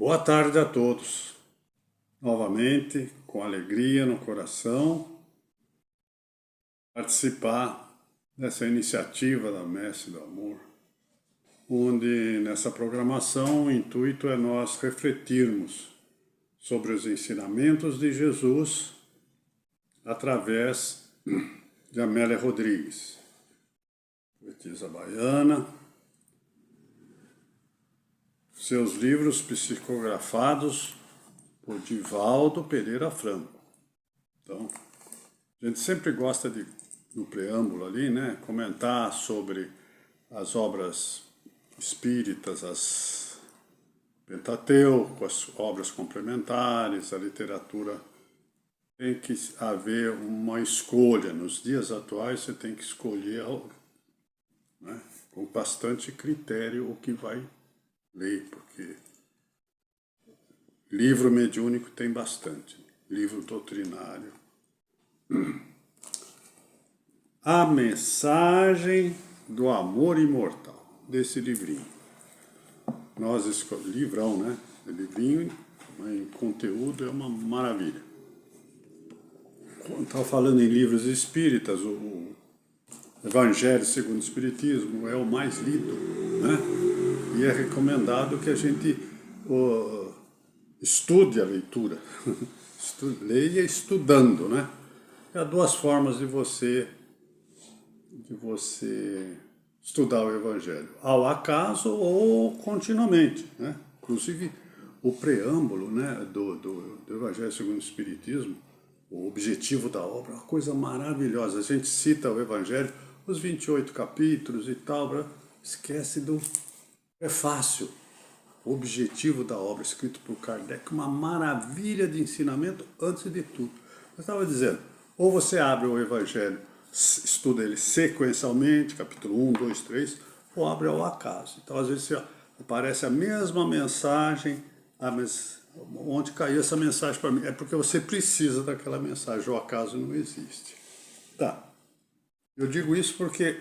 Boa tarde a todos. Novamente, com alegria no coração, participar dessa iniciativa da Messe do Amor, onde nessa programação o intuito é nós refletirmos sobre os ensinamentos de Jesus através de Amélia Rodrigues, poetisa baiana, seus livros psicografados por Divaldo Pereira Franco. Então, a gente sempre gosta de, no preâmbulo ali, né, comentar sobre as obras espíritas, as Pentateuco, as obras complementares, a literatura. Tem que haver uma escolha. Nos dias atuais você tem que escolher algo, né, com bastante critério o que vai ler, porque livro mediúnico tem bastante, livro doutrinário. A Mensagem do Amor Imortal, desse livrinho. Nós escolhemos, livrão, né? Livrinho em conteúdo é uma maravilha. Quando estava falando em livros espíritas, o Evangelho segundo o Espiritismo é o mais lido, né? E é recomendado que a gente estude a leitura, leia estudando, né? Há duas formas de você estudar o Evangelho, ao acaso ou continuamente, né? Inclusive o preâmbulo, né, do Evangelho segundo o Espiritismo, o objetivo da obra, é uma coisa maravilhosa. A gente cita o Evangelho, os 28 capítulos e tal, esquece do... É fácil. O objetivo da obra, escrito por Kardec, uma maravilha de ensinamento antes de tudo. Eu estava dizendo, ou você abre o Evangelho, estuda ele sequencialmente, capítulo 1, 2, 3, ou abre ao acaso. Então, às vezes, aparece a mesma mensagem, mas onde caiu essa mensagem para mim? É porque você precisa daquela mensagem, o acaso não existe. Tá. Eu digo isso porque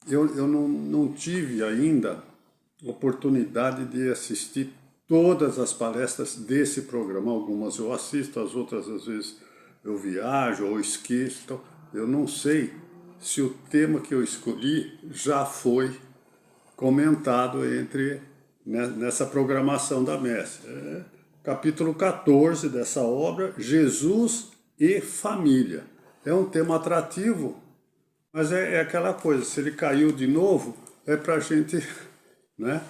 eu não tive ainda oportunidade de assistir todas as palestras desse programa. Algumas eu assisto, as outras às vezes eu viajo ou esqueço. Então, eu não sei se o tema que eu escolhi já foi comentado nessa programação da Messe. Capítulo 14 dessa obra, Jesus e Família. É um tema atrativo, mas é aquela coisa, se ele caiu de novo, é para a gente, né,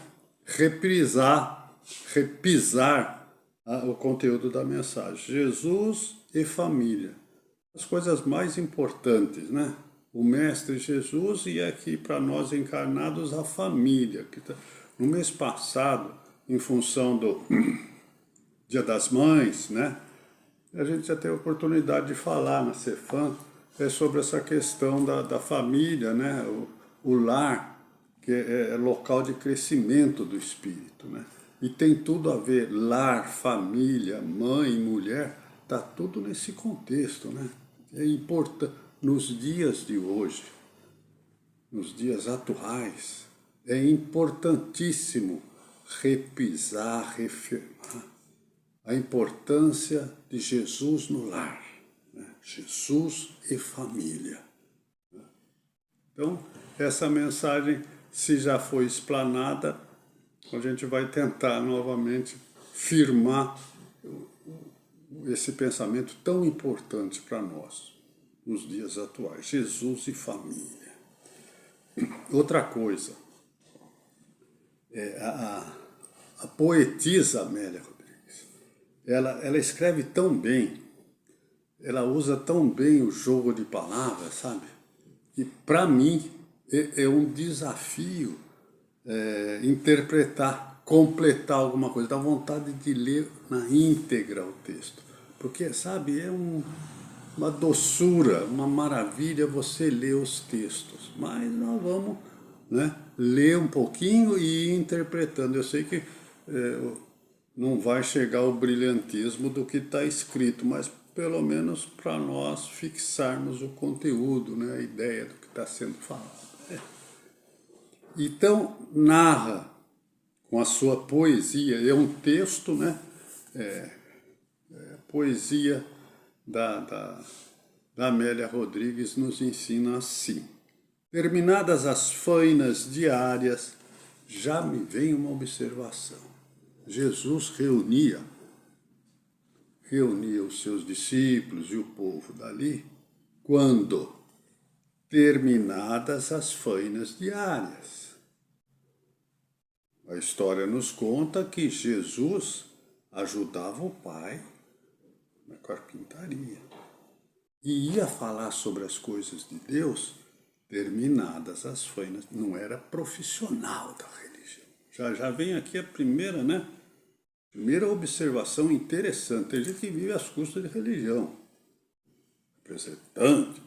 repisar o conteúdo da mensagem. Jesus e família. As coisas mais importantes, né? O Mestre Jesus e aqui para nós encarnados a família. No mês passado, em função do Dia das Mães, né? A gente já teve a oportunidade de falar na Cefam sobre essa questão da família, né? O lar, que é local de crescimento do espírito, né? E tem tudo a ver, lar, família, mãe, mulher, está tudo nesse contexto, né? É importante, nos dias de hoje, nos dias atuais, é importantíssimo repisar, reafirmar a importância de Jesus no lar, né? Jesus e família. Então, essa mensagem, se já foi explanada, a gente vai tentar novamente firmar esse pensamento tão importante para nós, nos dias atuais, Jesus e família. Outra coisa, a poetisa Amélia Rodrigues, ela escreve tão bem, ela usa tão bem o jogo de palavras, sabe? Que para mim é um desafio interpretar, completar alguma coisa, dá vontade de ler na íntegra o texto, porque, sabe, é uma doçura, uma maravilha você ler os textos, mas nós vamos, né, ler um pouquinho e ir interpretando. Eu sei que não vai chegar ao brilhantismo do que está escrito, mas pelo menos para nós fixarmos o conteúdo, né, a ideia do que está sendo falado. Então, narra com a sua poesia. É um texto, né? Poesia da Amélia Rodrigues nos ensina assim. Terminadas as fainas diárias, já me vem uma observação. Jesus reunia os seus discípulos e o povo dali quando terminadas as fainas diárias. A história nos conta que Jesus ajudava o Pai na carpintaria e ia falar sobre as coisas de Deus terminadas as fainas. Não era profissional da religião. Já vem aqui a primeira, né? Primeira observação interessante. Tem gente que vive às custas de religião. Representante,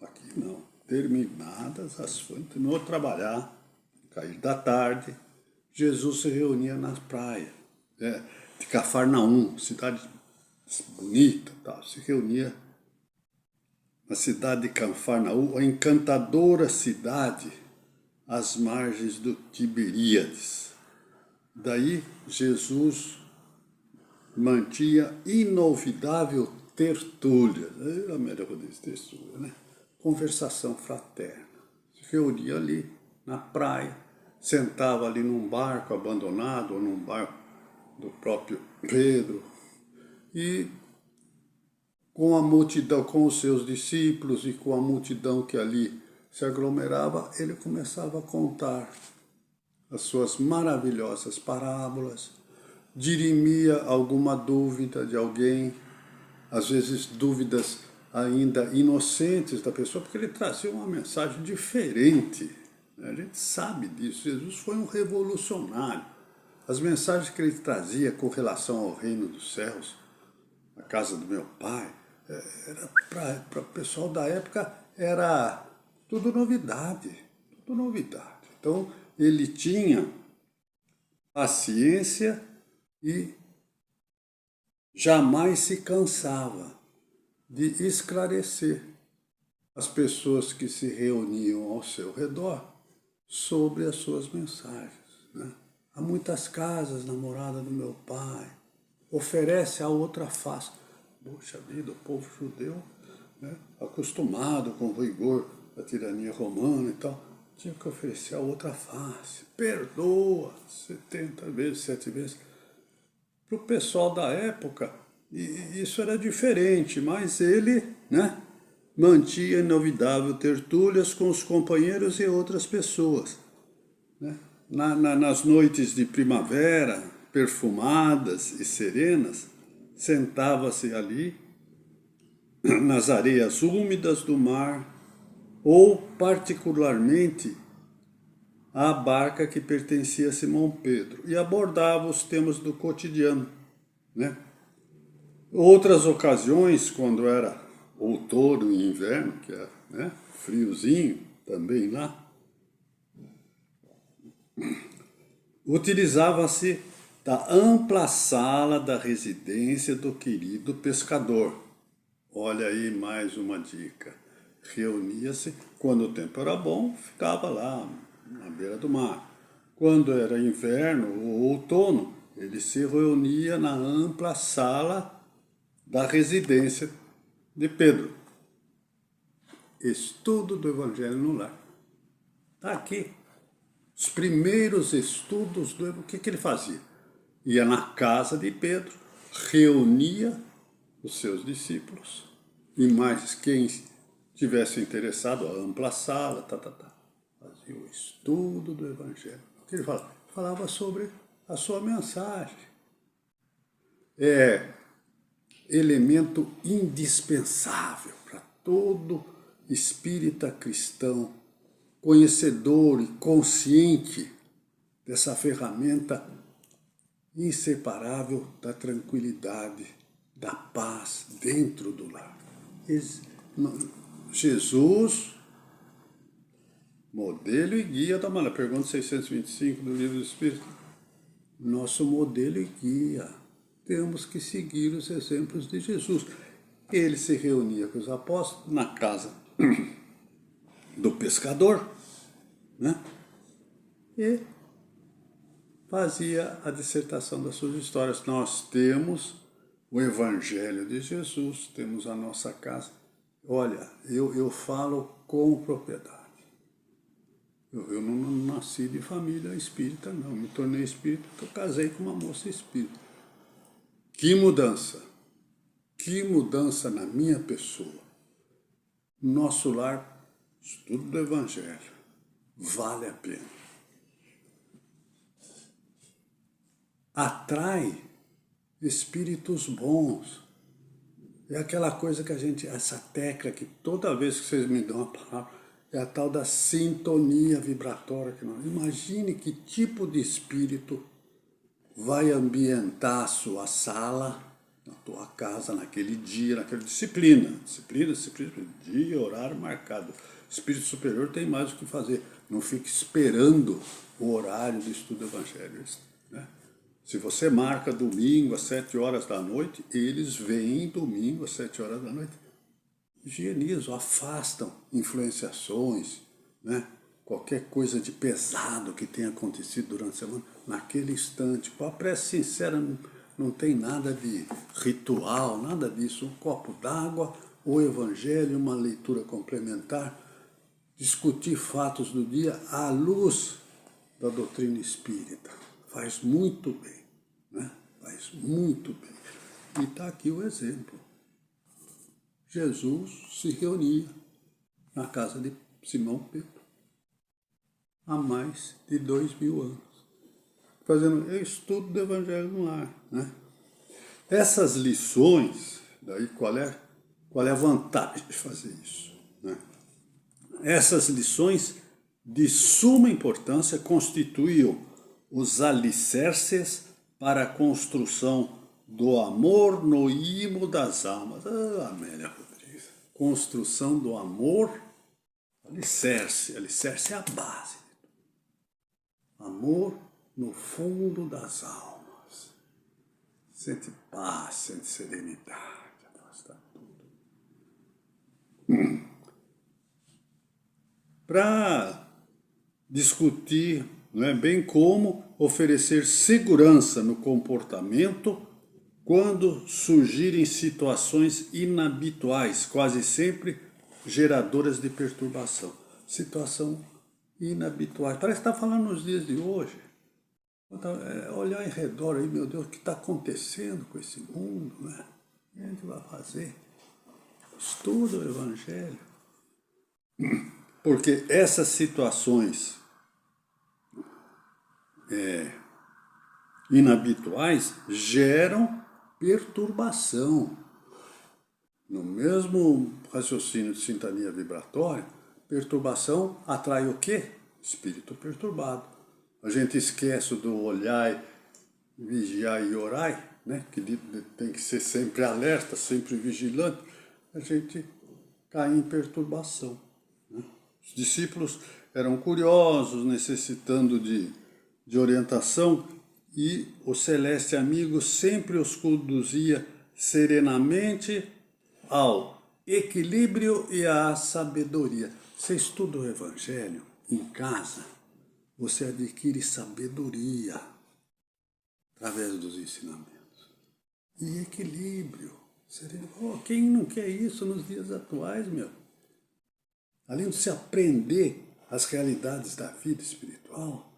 aqui não. Terminadas as fainas, terminou de trabalhar, cair da tarde, Jesus se reunia na praia, de Cafarnaum, cidade bonita, tal, se reunia na cidade de Cafarnaum, a encantadora cidade às margens do Tiberíades. Daí Jesus mantinha inolvidável tertúlia, a Amélia Rodrigues tertúlia, né? Conversação fraterna. Se reunia ali na praia, sentava ali num barco abandonado, ou num barco do próprio Pedro, e com a multidão, com os seus discípulos e com a multidão que ali se aglomerava, ele começava a contar as suas maravilhosas parábolas, dirimia alguma dúvida de alguém, às vezes dúvidas ainda inocentes da pessoa, porque ele trazia uma mensagem diferente. A gente sabe disso. Jesus foi um revolucionário. As mensagens que ele trazia com relação ao reino dos céus, a casa do meu pai, era para o pessoal da época, era tudo novidade, tudo novidade. Então, ele tinha paciência e jamais se cansava de esclarecer as pessoas que se reuniam ao seu redor sobre as suas mensagens, né? Há muitas casas na morada do meu pai, oferece a outra face. Poxa vida, o povo judeu, né, acostumado com o rigor da tirania romana e tal, tinha que oferecer a outra face. Perdoa 70 vezes, 7 vezes. Para o pessoal da época, isso era diferente, mas ele, né, mantinha inovidável tertúlias com os companheiros e outras pessoas, né? Nas noites de primavera, perfumadas e serenas, sentava-se ali, nas areias úmidas do mar, ou particularmente à barca que pertencia a Simão Pedro, e abordava os temas do cotidiano, né? Outras ocasiões, quando era outono e inverno, que é, né, friozinho também lá, utilizava-se da ampla sala da residência do querido pescador. Olha aí mais uma dica. Reunia-se, quando o tempo era bom, ficava lá na beira do mar. Quando era inverno ou outono, ele se reunia na ampla sala da residência de Pedro. Estudo do Evangelho no Lar. Está aqui. Os primeiros estudos do Evangelho. O que ele fazia? Ia na casa de Pedro, reunia os seus discípulos e mais quem tivesse interessado, a ampla sala, fazia o estudo do Evangelho. O que ele falava? Falava sobre a sua mensagem. É elemento indispensável para todo espírita cristão, conhecedor e consciente dessa ferramenta inseparável da tranquilidade, da paz dentro do lar. Jesus, modelo e guia da Maria, pergunta 625 do Livro do Espírito, nosso modelo e guia. Temos que seguir os exemplos de Jesus. Ele se reunia com os apóstolos na casa do pescador, né? E fazia a dissertação das suas histórias. Nós temos o Evangelho de Jesus, temos a nossa casa. Olha, eu falo com propriedade. Eu não nasci de família espírita, não. Me tornei espírita porque eu casei com uma moça espírita. Que mudança! Que mudança na minha pessoa. Nosso lar, estudo do Evangelho. Vale a pena. Atrai espíritos bons. É aquela coisa que a gente, essa tecla que toda vez que vocês me dão uma palavra, é a tal da sintonia vibratória. Imagine que tipo de espírito vai ambientar a sua sala, na tua casa, naquele dia, naquela disciplina, dia, horário marcado. Espírito superior tem mais o que fazer. Não fique esperando o horário do estudo do Evangelho. Né? Se você marca domingo às 7 horas da noite, eles vêm domingo às 7 horas da noite. Higienizam, afastam influenciações, né? Qualquer coisa de pesado que tenha acontecido durante a semana, naquele instante. Com a prece sincera não tem nada de ritual, nada disso. Um copo d'água, o Evangelho, uma leitura complementar, discutir fatos do dia à luz da doutrina espírita. Faz muito bem, né? Faz muito bem. E está aqui o exemplo. Jesus se reunia na casa de Simão Pedro há mais de 2000 anos, fazendo o estudo do Evangelho no lar. Né? Essas lições, daí qual é a vantagem de fazer isso? Né? Essas lições de suma importância constituíam os alicerces para a construção do amor no imo das almas. Amélia Rodrigues. Construção do amor, alicerce. Alicerce é a base. Amor no fundo das almas. Sente paz, sente serenidade, afasta tudo. Para discutir, não é, bem como oferecer segurança no comportamento quando surgirem situações inabituais, quase sempre geradoras de perturbação. Situação inabituais. Parece que está falando nos dias de hoje. Olhar em redor aí, meu Deus, o que está acontecendo com esse mundo, né? O que a gente vai fazer? Estuda o Evangelho. Porque essas situações inabituais geram perturbação. No mesmo raciocínio de sintonia vibratória, perturbação atrai o quê? Espírito perturbado. A gente esquece do olhar, vigiar e orar, né? Que tem que ser sempre alerta, sempre vigilante. A gente cai em perturbação. Né? Os discípulos eram curiosos, necessitando de orientação, e o celeste amigo sempre os conduzia serenamente ao equilíbrio e à sabedoria. Você estuda o Evangelho em casa, você adquire sabedoria através dos ensinamentos. E equilíbrio. Quem não quer isso nos dias atuais, meu? Além de se aprender as realidades da vida espiritual,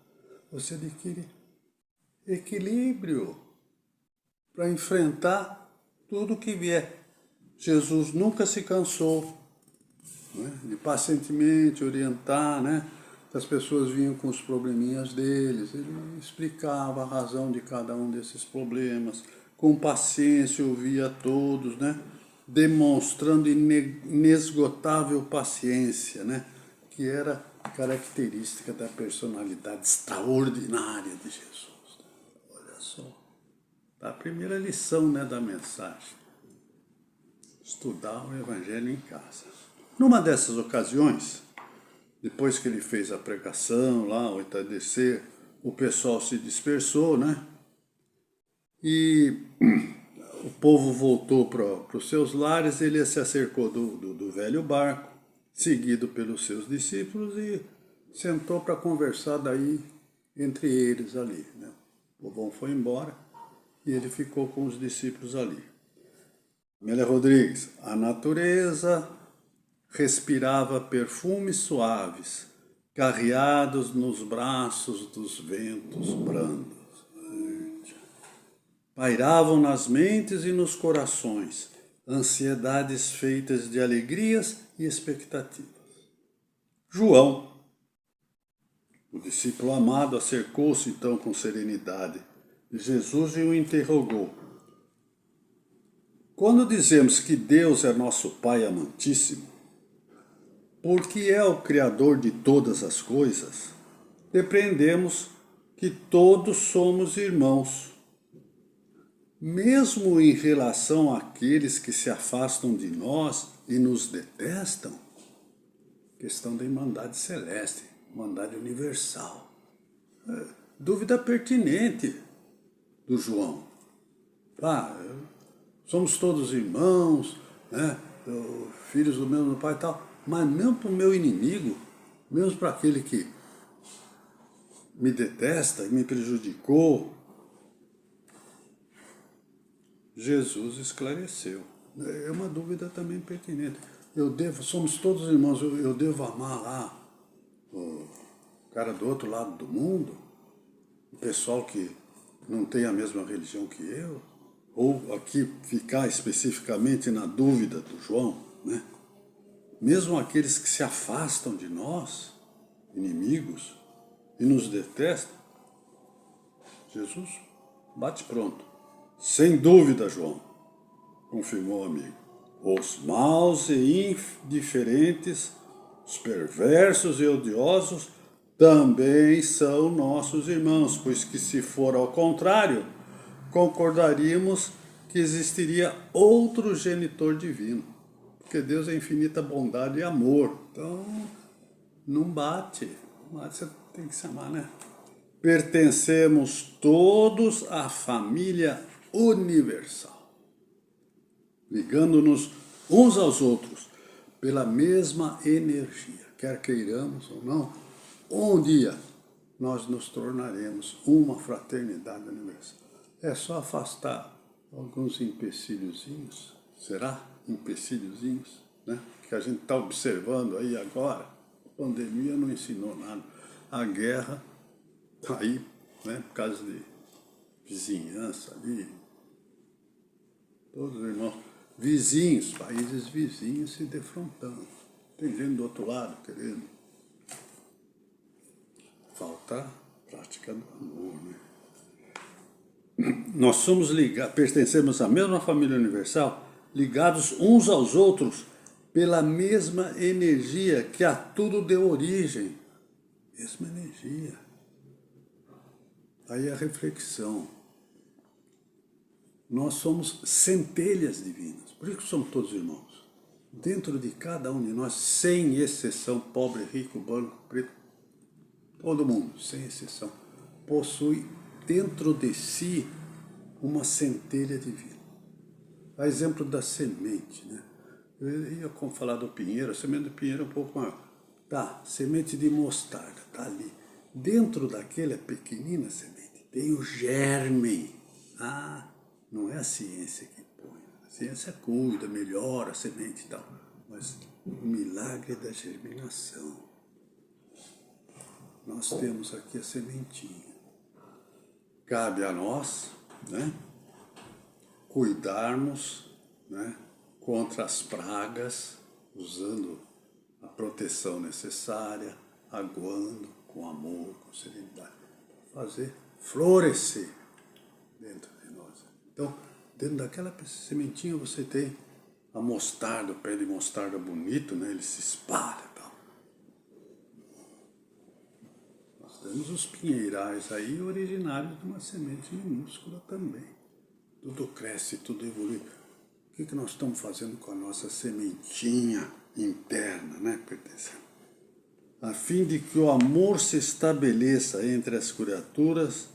você adquire equilíbrio para enfrentar tudo que vier. Jesus nunca se cansou, né, de pacientemente orientar, né? As pessoas vinham com os probleminhas deles, ele explicava a razão de cada um desses problemas, com paciência ouvia todos, né? Demonstrando inesgotável paciência, né? Que era característica da personalidade extraordinária de Jesus. Olha só, a primeira lição, né, da mensagem. Estudar o Evangelho em casa. Numa dessas ocasiões, depois que ele fez a pregação lá, ao entardecer, o pessoal se dispersou, né? E o povo voltou para os seus lares, ele se acercou do velho barco, seguido pelos seus discípulos, e sentou para conversar daí entre eles ali, né? O povão foi embora e ele ficou com os discípulos ali. Amélia Rodrigues, a natureza respirava perfumes suaves, carreados nos braços dos ventos brandos. Pairavam nas mentes e nos corações ansiedades feitas de alegrias e expectativas. João, o discípulo amado, acercou-se então com serenidade de Jesus e o interrogou. Quando dizemos que Deus é nosso Pai amantíssimo, porque é o Criador de todas as coisas, depreendemos que todos somos irmãos, mesmo em relação àqueles que se afastam de nós e nos detestam. Questão da Irmandade Celeste, Irmandade Universal. Dúvida pertinente do João. Somos todos irmãos, né? Filhos do mesmo pai e tal, mas mesmo para o meu inimigo, mesmo para aquele que me detesta e me prejudicou, Jesus esclareceu. É uma dúvida também pertinente. Somos todos irmãos, eu devo amar lá o cara do outro lado do mundo, o pessoal que não tem a mesma religião que eu, ou aqui ficar especificamente na dúvida do João, né? Mesmo aqueles que se afastam de nós, inimigos, e nos detestam, Jesus bate pronto. Sem dúvida, João, confirmou o amigo. Os maus e indiferentes, os perversos e odiosos, também são nossos irmãos, pois que se for ao contrário, concordaríamos que existiria outro genitor divino. Porque Deus é infinita bondade e amor. Então, não bate. Você tem que se amar, né? Pertencemos todos à família universal, ligando-nos uns aos outros pela mesma energia. Quer queiramos ou não, um dia nós nos tornaremos uma fraternidade universal. É só afastar alguns empecilhozinhos, será? Empecilhozinhos, né? Que a gente está observando aí agora. A pandemia não ensinou nada. A guerra está aí, né? Por causa de vizinhança ali. Todos os irmãos, vizinhos, países vizinhos se defrontando. Tem gente do outro lado querendo. Falta prática do amor, né? Nós somos ligados, pertencemos à mesma família universal, ligados uns aos outros pela mesma energia que a tudo deu origem. Mesma energia. Aí a reflexão. Nós somos centelhas divinas, por isso que somos todos irmãos. Dentro de cada um de nós, sem exceção, pobre, rico, branco, preto, todo mundo, sem exceção, possui dentro de si uma centelha divina. A exemplo da semente, né? Eu ia falar do pinheiro, a semente do pinheiro é um pouco maior. Tá, semente de mostarda, tá ali. Dentro daquela pequenina semente tem o germe. Não é a ciência que põe. A ciência cuida, melhora a semente e tal. Mas o milagre da germinação. Nós temos aqui a sementinha. Cabe a nós, né, cuidarmos, né, contra as pragas, usando a proteção necessária, aguando com amor, com serenidade, para fazer florescer dentro de nós. Então, dentro daquela sementinha você tem a mostarda, o pé de mostarda bonito, né, ele se espalha e tal. Nós temos os pinheirais aí originários de uma semente minúscula também. Tudo cresce, tudo evolui. O que nós estamos fazendo com a nossa sementinha interna, né, pertencendo? A fim de que o amor se estabeleça entre as criaturas,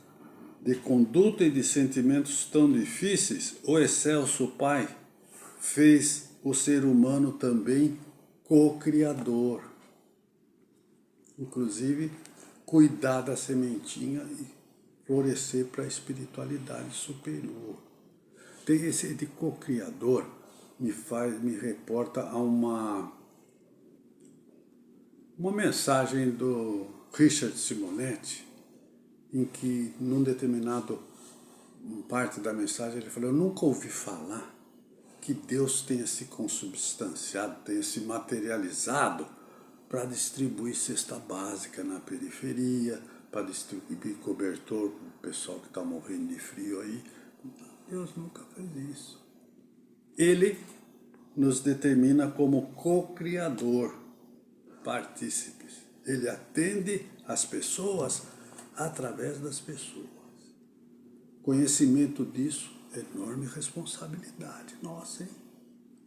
de conduta e de sentimentos tão difíceis, o excelso Pai fez o ser humano também co-criador. Inclusive, cuidar da sementinha e florescer para a espiritualidade superior. Tem esse de co-criador, me reporta a uma mensagem do Richard Simonetti, em que, num determinado parte da mensagem, ele falou: eu nunca ouvi falar que Deus tenha se consubstanciado, tenha se materializado para distribuir cesta básica na periferia, para distribuir cobertor para o pessoal que está morrendo de frio aí. Deus nunca fez isso. Ele nos determina como co-criador, partícipes. Ele atende as pessoas através das pessoas. Conhecimento disso é enorme responsabilidade. Nossa, hein?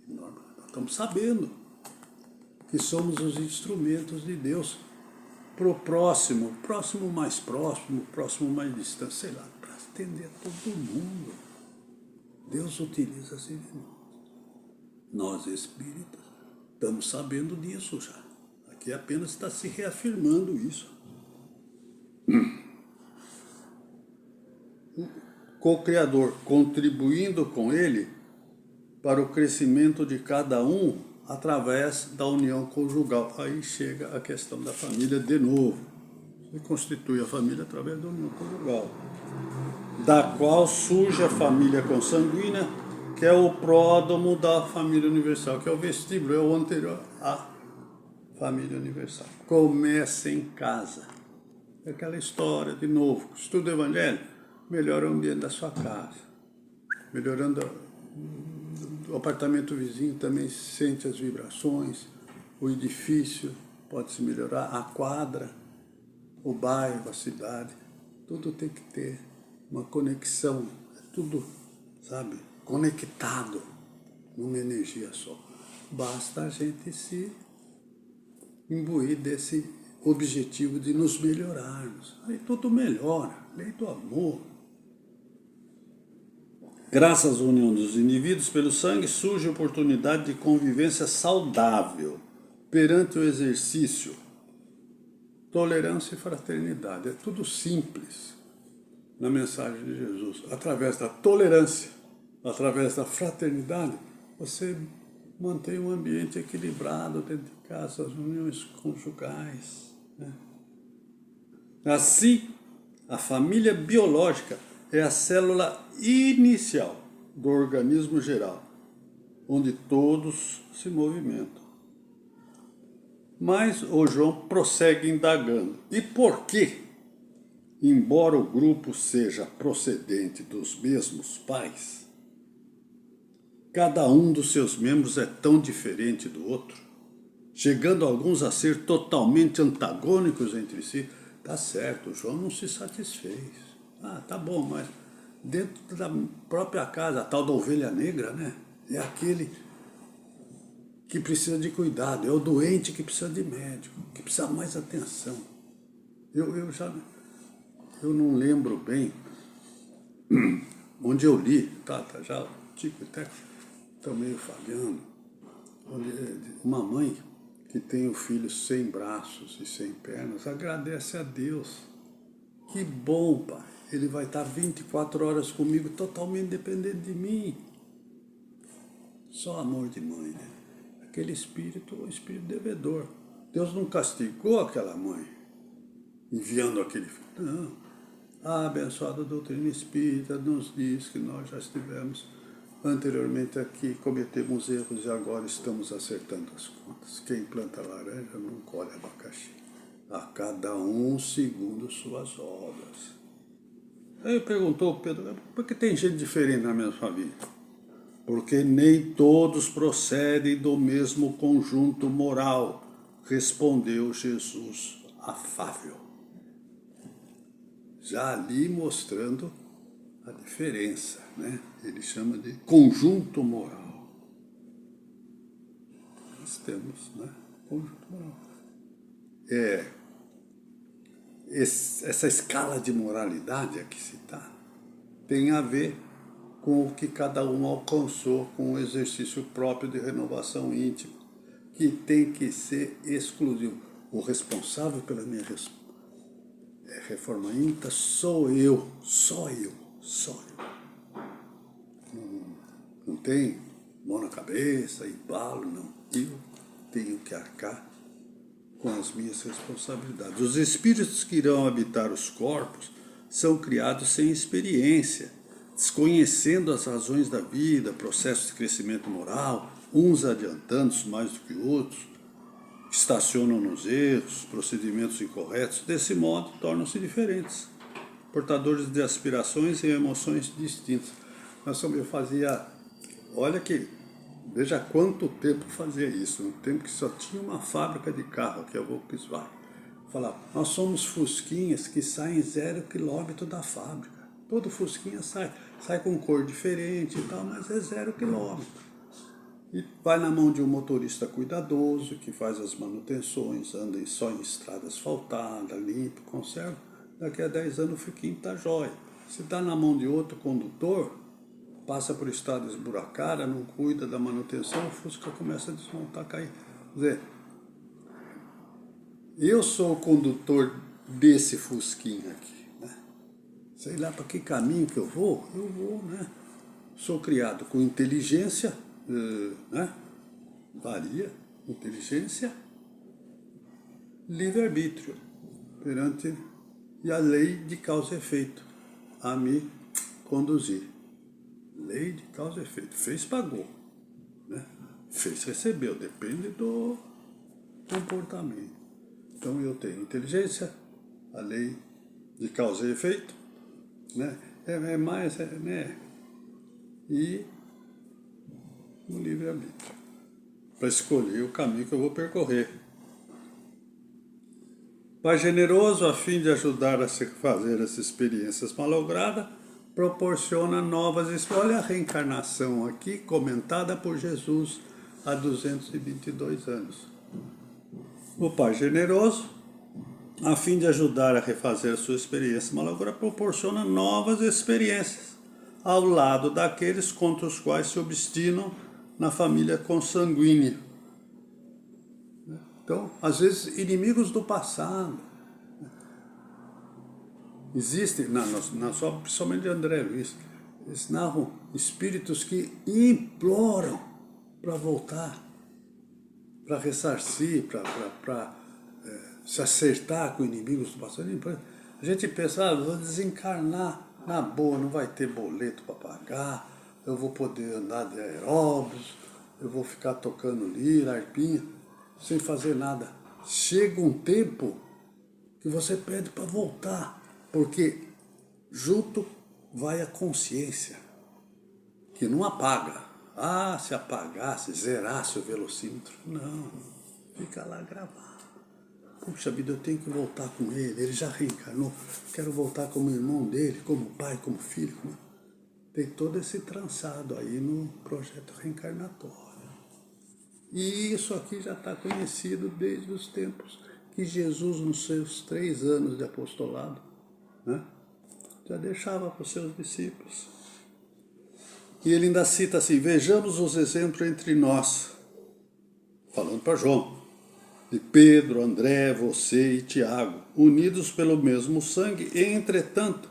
Enorme. Nós estamos sabendo que somos os instrumentos de Deus para o próximo mais próximo, próximo mais distante, sei lá, para atender a todo mundo. Deus utiliza-se de nós. Nós, espíritas, estamos sabendo disso já. Aqui apenas está se reafirmando isso. Co-criador, contribuindo com ele para o crescimento de cada um através da união conjugal. Aí chega a questão da família de novo. Se constitui a família através da união conjugal, da qual surge a família consanguínea, que é o pródomo da família universal, que é o vestíbulo, é o anterior à família universal. Começa em casa. É aquela história, de novo, estuda o evangelho, melhora o ambiente da sua casa. Melhorando o apartamento vizinho também sente as vibrações, o edifício pode se melhorar, a quadra, o bairro, a cidade, tudo tem que ter uma conexão, é tudo, sabe, conectado numa energia só. Basta a gente se imbuir desse objetivo de nos melhorarmos. Aí tudo melhora, lei do amor. Graças à união dos indivíduos pelo sangue, surge a oportunidade de convivência saudável perante o exercício. Tolerância e fraternidade. É tudo simples na mensagem de Jesus. Através da tolerância, através da fraternidade, você mantém um ambiente equilibrado dentro de casa, as uniões conjugais, né? Assim, a família biológica é a célula inicial do organismo geral, onde todos se movimentam. Mas o João prossegue indagando. E por que, embora o grupo seja procedente dos mesmos pais, cada um dos seus membros é tão diferente do outro, chegando alguns a ser totalmente antagônicos entre si? Tá certo, o João não se satisfez. Ah, tá bom, mas dentro da própria casa, a tal da ovelha negra, né? É aquele que precisa de cuidado, é o doente que precisa de médico, que precisa mais atenção. Eu não lembro bem onde eu li, já tico até estou meio falhando, uma mãe que tem o filho sem braços e sem pernas, agradece a Deus. Que bom, pai, ele vai estar 24 horas comigo, totalmente dependente de mim. Só amor de mãe, né? Aquele espírito, o espírito devedor. Deus não castigou aquela mãe, enviando aquele filho. Não. A abençoada doutrina espírita nos diz que nós já estivemos anteriormente aqui, cometemos erros e agora estamos acertando as contas. Quem planta laranja não colhe abacaxi. A cada um segundo suas obras. Aí perguntou o Pedro: por que tem gente diferente na mesma família? Porque nem todos procedem do mesmo conjunto moral, respondeu Jesus afável. Já ali mostrando a diferença, né? Ele chama de conjunto moral. Nós temos, né? Conjunto moral. Essa escala de moralidade aqui citada tem a ver com o que cada um alcançou com o exercício próprio de renovação íntima, que tem que ser exclusivo. O responsável pela minha reforma íntima sou eu, só eu, só eu. Não tem mão na cabeça, embalo, não. Eu tenho que arcar com as minhas responsabilidades. Os espíritos que irão habitar os corpos são criados sem experiência, desconhecendo as razões da vida, processos de crescimento moral, uns adiantando-se mais do que outros, estacionam nos erros, procedimentos incorretos, desse modo tornam-se diferentes, portadores de aspirações e emoções distintas. Eu fazia, olha que, veja quanto tempo fazia isso, um tempo que só tinha uma fábrica de carro, que é o Volkswagen. Falava, nós somos fusquinhas que saem 0 km da fábrica. Todo fusquinha sai com cor diferente e tal, mas é 0 km. E vai na mão de um motorista cuidadoso, que faz as manutenções, anda só em estrada asfaltada, limpo, conserva. Daqui a 10 anos o fusquinha está jóia. Se dá na mão de outro condutor, passa por estrada esburacada, não cuida da manutenção, o Fusca começa a desmontar, cair. Quer dizer, eu sou o condutor desse Fusquinha aqui, né? Sei lá para que caminho que eu vou, né? Sou criado com inteligência, né? Varia, inteligência, livre-arbítrio, perante e a lei de causa e efeito, a me conduzir. Lei de causa e efeito. Fez, pagou. Né? Fez, recebeu. Depende do comportamento. Então eu tenho inteligência, a lei de causa e efeito, né? Né? E o livre-arbítrio. Para escolher o caminho que eu vou percorrer. Pai generoso, a fim de ajudar a se fazer as experiências malogradas, proporciona novas experiências. Olha a reencarnação aqui, comentada por Jesus há 222 anos. O Pai generoso, a fim de ajudar a refazer a sua experiência malograda, proporciona novas experiências, ao lado daqueles contra os quais se obstinam na família consanguínea. Então, às vezes, inimigos do passado. Existem, principalmente de André Luiz, eles narram espíritos que imploram para voltar, para ressarcir, para se acertar com inimigos do passado. A gente pensa, vou desencarnar na boa, não vai ter boleto para pagar, eu vou poder andar de aeróbus, eu vou ficar tocando lira, arpinha, sem fazer nada. Chega um tempo que você pede para voltar, porque junto vai a consciência, que não apaga. Ah, se apagasse, zerasse o velocímetro. Não, fica lá gravado. Puxa vida, eu tenho que voltar com ele já reencarnou, quero voltar como irmão dele, como pai, como filho. Tem todo esse trançado aí no projeto reencarnatório. E isso aqui já está conhecido desde os tempos que Jesus, nos seus 3 anos de apostolado, né, já deixava para os seus discípulos. E ele ainda cita assim, vejamos os exemplos entre nós, falando para João, de Pedro, André, você e Tiago, unidos pelo mesmo sangue, e, entretanto,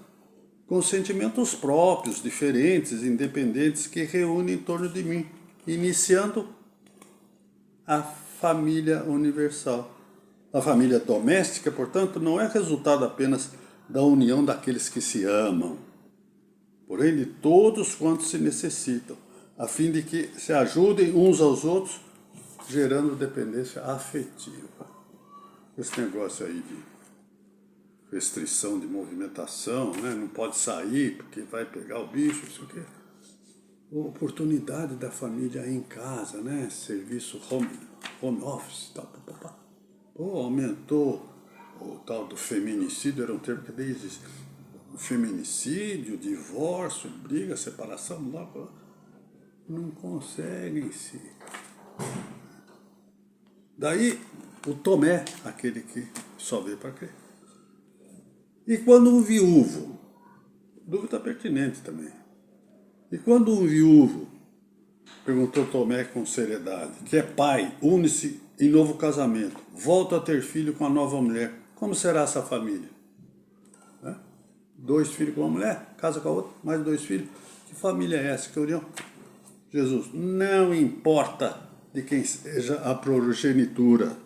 com sentimentos próprios, diferentes, independentes, que reúnem em torno de mim, iniciando a família universal. A família doméstica, portanto, não é resultado apenas da união daqueles que se amam, porém de todos quantos se necessitam, a fim de que se ajudem uns aos outros, gerando dependência afetiva. Esse negócio aí de restrição de movimentação, né? Não pode sair porque vai pegar o bicho, isso aqui. Oportunidade da família em casa, né? Serviço home office, tal, aumentou o tal do feminicídio, era um termo que daí existe. Feminicídio, divórcio, briga, separação, não conseguem se. Daí o Tomé, aquele que só veio para crer. E quando um viúvo, dúvida pertinente também, e quando um viúvo, perguntou Tomé com seriedade, que é pai, une-se em novo casamento, volta a ter filho com a nova mulher, como será essa família? 2 filhos com uma mulher, casa com a outra, mais 2 filhos. Que família é essa? Que união? Jesus, não importa de quem seja a progenitura,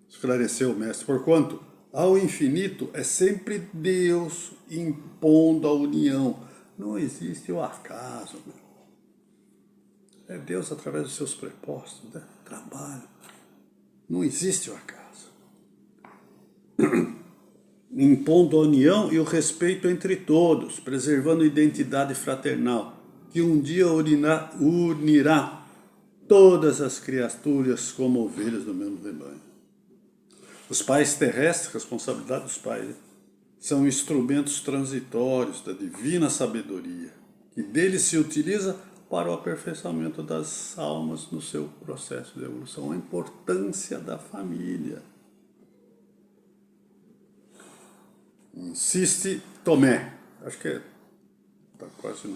esclareceu o mestre, porquanto ao infinito é sempre Deus impondo a união. Não existe o acaso, meu. É Deus através dos seus prepostos, né? Trabalho. Não existe o acaso. Impondo a união e o respeito entre todos, preservando a identidade fraternal, que um dia unirá todas as criaturas como ovelhas do mesmo rebanho. Os pais terrestres, responsabilidade dos pais, né? São instrumentos transitórios da divina sabedoria, que deles se utiliza para o aperfeiçoamento das almas no seu processo de evolução. A importância da família. Insiste Tomé. Acho que está quase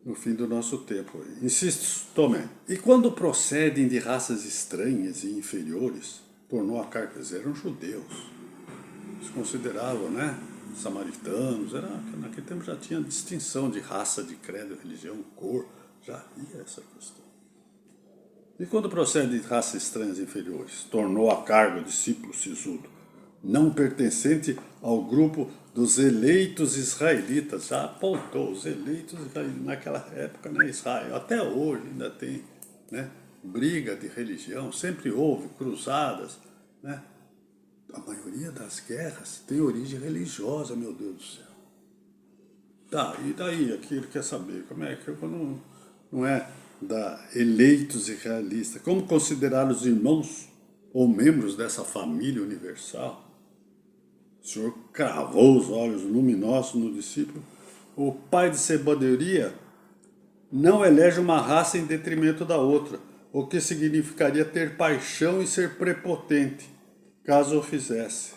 no fim do nosso tempo. Insiste Tomé. E quando procedem de raças estranhas e inferiores, tornou a carga, eram judeus. Se consideravam, né? Samaritanos, naquele tempo já tinha distinção de raça, de credo, religião, cor, já havia essa questão. E quando procede de raças estranhas e inferiores, tornou a cargo discípulo sisudo, não pertencente ao grupo dos eleitos israelitas, já apontou os eleitos israelitas naquela época, né, Israel, até hoje ainda tem, né, briga de religião, sempre houve cruzadas, né? A maioria das guerras tem origem religiosa, meu Deus do céu. Tá, e daí aqui ele quer saber como é que não é da eleitos e realistas, como considerar os irmãos ou membros dessa família universal? O Senhor cravou os olhos luminosos no discípulo. O pai de sabedoria não elege uma raça em detrimento da outra, o que significaria ter paixão e ser prepotente, caso o fizesse.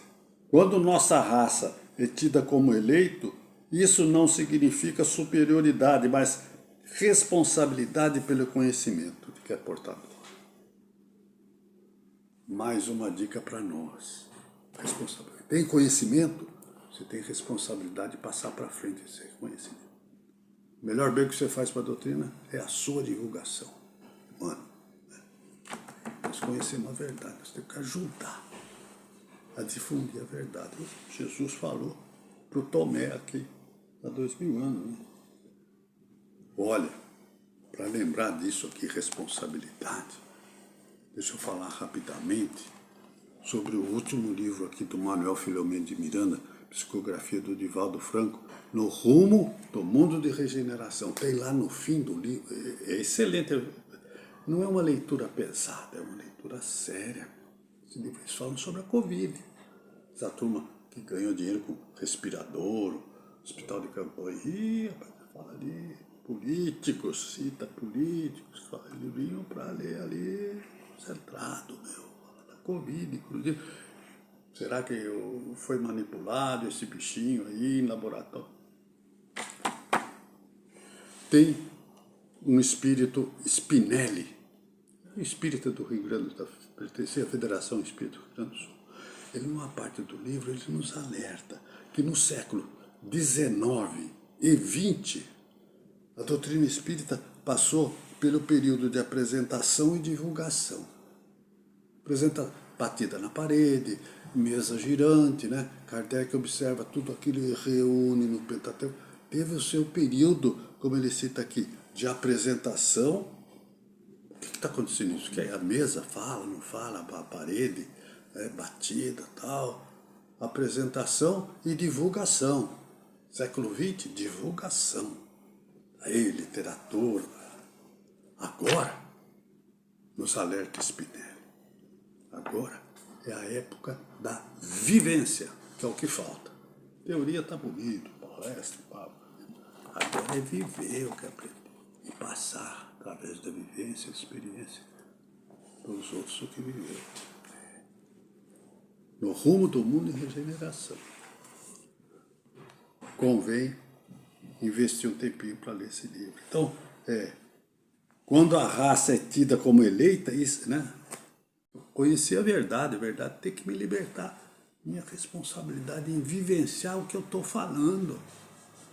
Quando nossa raça é tida como eleito, isso não significa superioridade, mas responsabilidade pelo conhecimento que é portador. Mais uma dica para nós. Responsabilidade. Tem conhecimento, você tem responsabilidade de passar para frente esse conhecimento. O melhor bem que você faz para a doutrina é a sua divulgação. Mano, nós conhecemos a verdade, nós temos que ajudar a difundir a verdade. Jesus falou para o Tomé aqui, há 2000 anos. Né? Olha, para lembrar disso aqui, responsabilidade, deixa eu falar rapidamente sobre o último livro aqui do Manuel Filomeno de Miranda, Psicografia do Divaldo Franco, No Rumo do Mundo de Regeneração. Tem lá no fim do livro, é excelente, não é uma leitura pesada, é uma leitura séria. Eles falam sobre a Covid. Essa turma que ganhou dinheiro com respirador, hospital de campanha, fala de políticos, cita políticos, eles vinham para ler ali, concentrado, fala da Covid, inclusive. Será que foi manipulado esse bichinho aí em laboratório? Tem um espírito Spinelli, o espírita do Rio Grande do Sul, pertencia à Federação Espírita do Rio Grande do Sul. Ele, numa parte do livro, ele nos alerta que no século XIX e XX, a doutrina espírita passou pelo período de apresentação e divulgação. Batida na parede, mesa girante, né? Kardec observa tudo aquilo e reúne no Pentateuco. Teve o seu período, como ele cita aqui, de apresentação. O que está acontecendo isso? Que a mesa fala, não fala, a parede batida, tal. Apresentação e divulgação. Século XX, divulgação. Aí, literatura. Agora, nos alerta Spinelli. Agora é a época da vivência, que é o que falta. Teoria está bonito, palestra, papo. Agora é viver o que aprender. E passar, através da vivência, experiência, para os outros o que viveram. No rumo do mundo em regeneração. Convém investir um tempinho para ler esse livro. Então, quando a raça é tida como eleita, isso, né? Conhecer a verdade tem que me libertar. minha responsabilidade em vivenciar o que eu estou falando.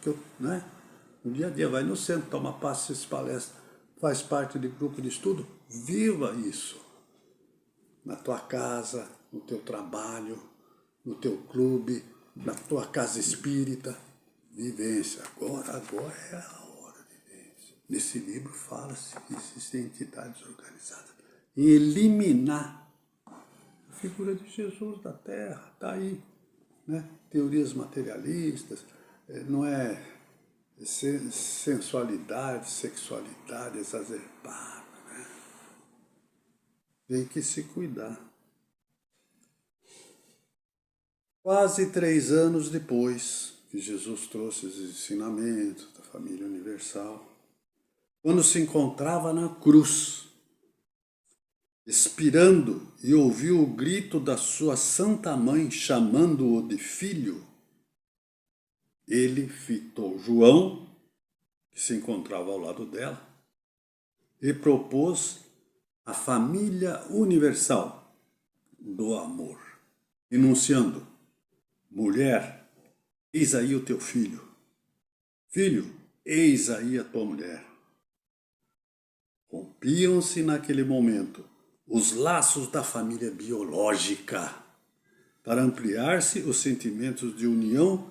Que eu, né? No dia a dia, vai no centro, toma passe, assiste palestra, faz parte de grupo de estudo, viva isso. Na tua casa, no teu trabalho, no teu clube, na tua casa espírita. Vivência. Agora é a hora de vivência. Nesse livro fala-se que existem entidades organizadas em eliminar a figura de Jesus da Terra. Está aí. Né? Teorias materialistas, não é sensualidade, sexualidade exacerbada. Né? Tem que se cuidar. Quase 3 anos depois que Jesus trouxe os ensinamentos da família universal, quando se encontrava na cruz, expirando e ouviu o grito da sua santa mãe chamando-o de filho, ele fitou João, que se encontrava ao lado dela, e propôs a família universal do amor, enunciando: mulher, eis aí o teu filho. Filho, eis aí a tua mulher. Rompiam-se naquele momento os laços da família biológica para ampliar-se os sentimentos de união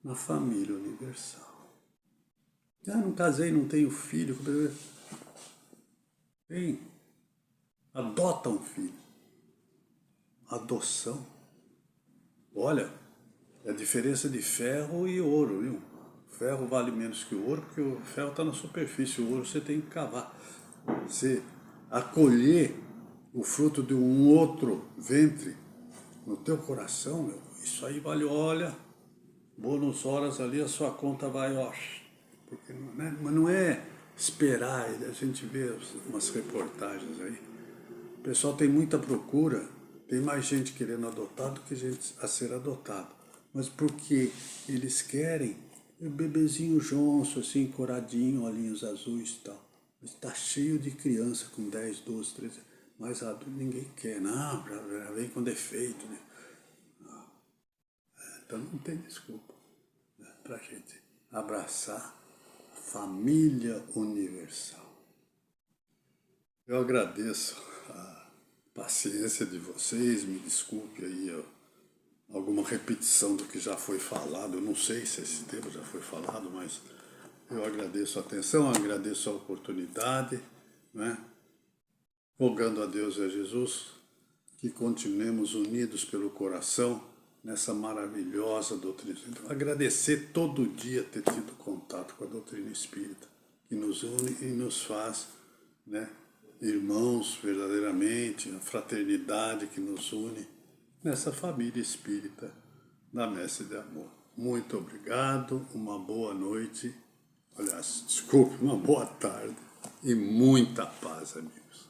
na família universal. Não casei, não tenho filho. Bem, adota um filho. Adoção. Olha, é a diferença de ferro e ouro, viu? Ferro vale menos que o ouro, porque o ferro está na superfície, o ouro você tem que cavar. Você acolher o fruto de um outro ventre no teu coração, meu, isso aí vale, olha, bônus horas ali, a sua conta vai, ó. Porque mas não é esperar, a gente vê umas reportagens aí, o pessoal tem muita procura, tem mais gente querendo adotar do que gente a ser adotado, mas porque eles querem o bebezinho jonço, assim, coradinho, olhinhos azuis e tal. Está cheio de criança com 10, 12, 13, mas adulto ninguém quer, não, já vem com defeito, né? Então não tem desculpa, né, para a gente abraçar a família universal. Eu agradeço a paciência de vocês, me desculpe aí alguma repetição do que já foi falado, eu não sei se esse tema já foi falado, mas eu agradeço a atenção, agradeço a oportunidade, né? Rogando a Deus e a Jesus que continuemos unidos pelo coração nessa maravilhosa doutrina. Agradecer todo dia ter tido contato com a doutrina espírita, que nos une e nos faz, né, irmãos verdadeiramente, a fraternidade que nos une nessa família espírita da Messe de Amor. Muito obrigado, uma boa noite, aliás, desculpe, uma boa tarde e muita paz, amigos.